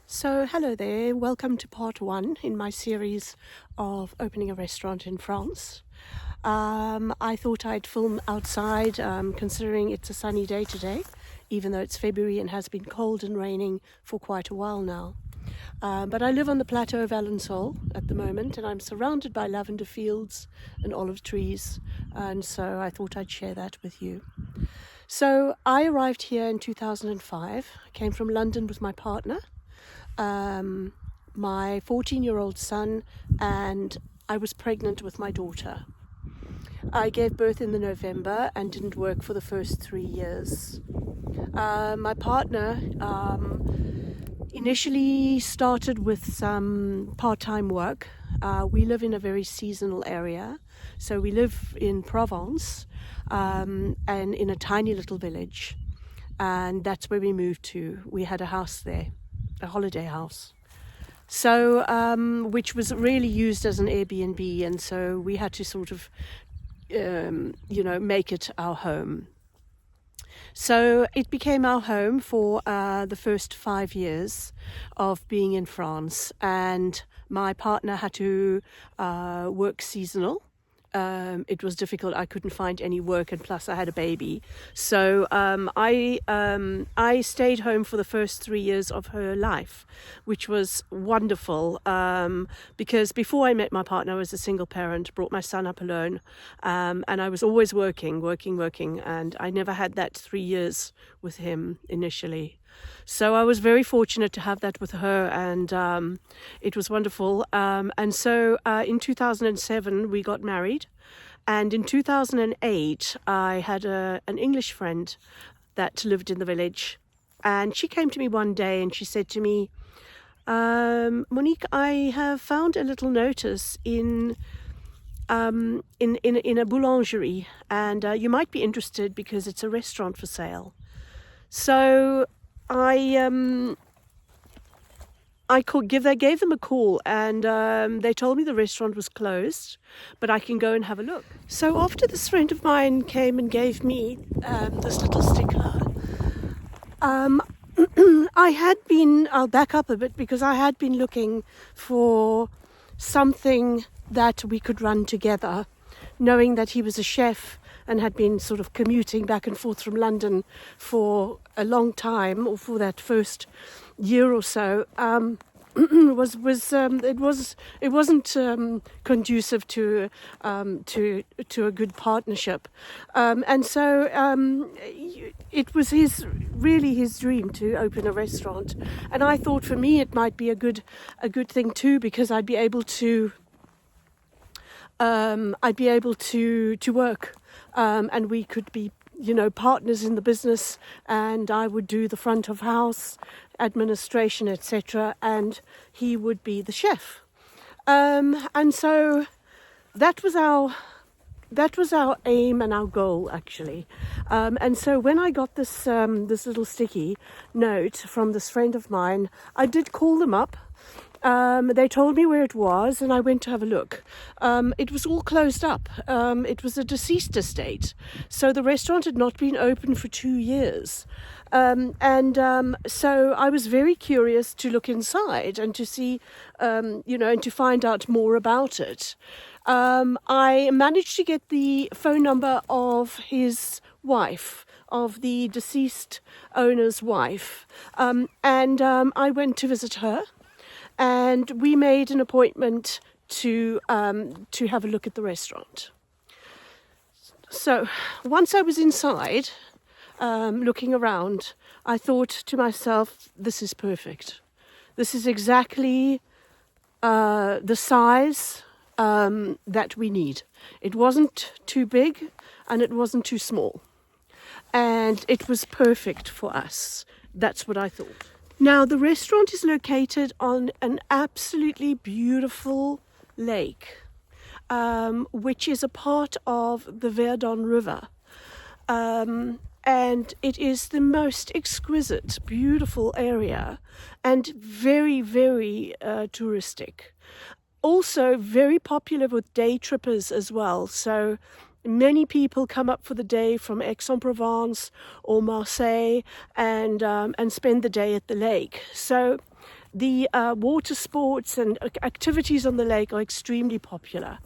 So hello there, welcome to part one in my series of opening a restaurant in France. I thought I'd film outside considering it's a sunny day today, even though it's February and has been cold and raining for quite a while now. But I live on the plateau of Alençon at the moment, and I'm surrounded by lavender fields and olive trees, and so I thought I'd share that with you. So I arrived here in 2005. I came from London with my partner, my 14-year-old son, and I was pregnant with my daughter. I gave birth in the November and didn't work for the first 3 years. My partner initially started with some part-time work. We live in a very seasonal area, so we live in Provence and in a tiny little village, and that's where we moved to. We had a house there, a holiday house, so which was really used as an Airbnb, and so we had to sort of make it our home. So it became our home for the first 5 years of being in France, and my partner had to work seasonal. It was difficult. I couldn't find any work, and plus I had a baby. So I stayed home for the first 3 years of her life, which was wonderful, because before I met my partner, I was a single parent, brought my son up alone, and I was always working, and I never had that 3 years with him initially. So I was very fortunate to have that with her, and it was wonderful. And so in 2007, we got married. And in 2008, I had an English friend that lived in the village. And she came to me one day and she said to me, Monique, I have found a little notice in a boulangerie, and you might be interested because it's a restaurant for sale. So I gave them a call, and they told me the restaurant was closed, but I can go and have a look. So after this friend of mine came and gave me this little sticker, I'll back up a bit, because I had been looking for something that we could run together, knowing that he was a chef and had been sort of commuting back and forth from London for a long time, or for that first year or so. It wasn't conducive to a good partnership, and so it was really his dream to open a restaurant, and I thought for me it might be a good thing too, because I'd be able to work, and we could be partners in the business, and I would do the front of house administration, etc., and he would be the chef. And so that was our aim and our goal, actually. And so when I got this little sticky note from this friend of mine, I did call them up. They told me where it was, and I went to have a look. It was all closed up. It was a deceased estate, so the restaurant had not been open for 2 years. So I was very curious to look inside and to see, and to find out more about it. I managed to get the phone number of his wife, of the deceased owner's wife, and I went to visit her. And we made an appointment to have a look at the restaurant. So once I was inside, looking around, I thought to myself, this is perfect. This is exactly the size that we need. It wasn't too big and it wasn't too small. And it was perfect for us. That's what I thought. Now, the restaurant is located on an absolutely beautiful lake, which is a part of the Verdon River. And it is the most exquisite, beautiful area, and very, very touristic. Also very popular with day trippers as well. So many people come up for the day from Aix-en-Provence or Marseille and spend the day at the lake. So the water sports and activities on the lake are extremely popular.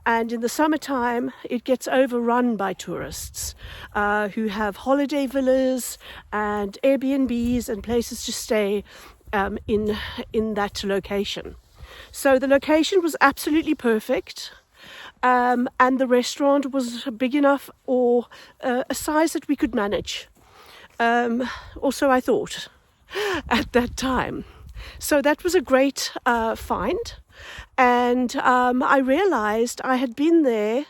And in the summertime, it gets overrun by tourists who have holiday villas and Airbnbs and places to stay in that location. So the location was absolutely perfect. And the restaurant was big enough, or a size that we could manage. Also, I thought at that time. So that was a great find. And I realized I had been there.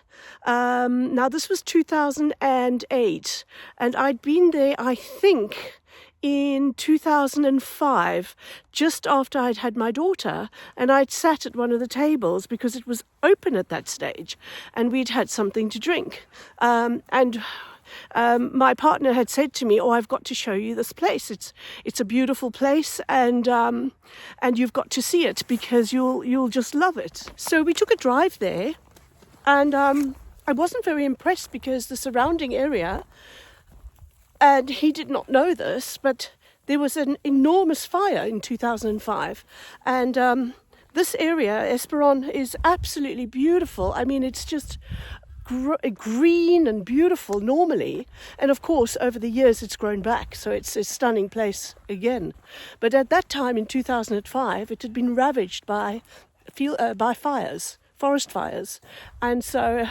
Now, this was 2008, and I'd been there, I think, in 2005, just after I'd had my daughter, and I'd sat at one of the tables because it was open at that stage, and we'd had something to drink. My partner had said to me, "Oh, I've got to show you this place. It's a beautiful place, and you've got to see it because you'll just love it." So we took a drive there, and I wasn't very impressed because the surrounding area. And he did not know this, but there was an enormous fire in 2005. And this area, Esperon, is absolutely beautiful. I mean, it's just green and beautiful normally. And of course, over the years, it's grown back. So it's a stunning place again. But at that time, in 2005, it had been ravaged by fires, forest fires. And so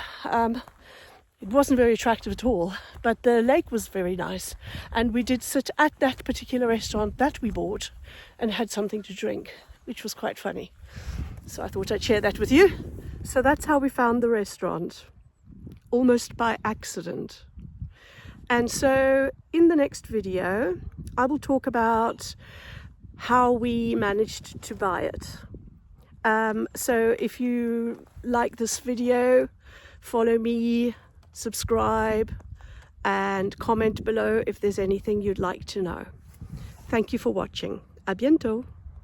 it wasn't very attractive at all, but the lake was very nice. And we did sit at that particular restaurant that we bought and had something to drink, which was quite funny. So I thought I'd share that with you. So that's how we found the restaurant, almost by accident. And so in the next video, I will talk about how we managed to buy it. So if you like this video, follow me, subscribe, and comment below if there's anything you'd like to know. Thank you for watching. A bientôt.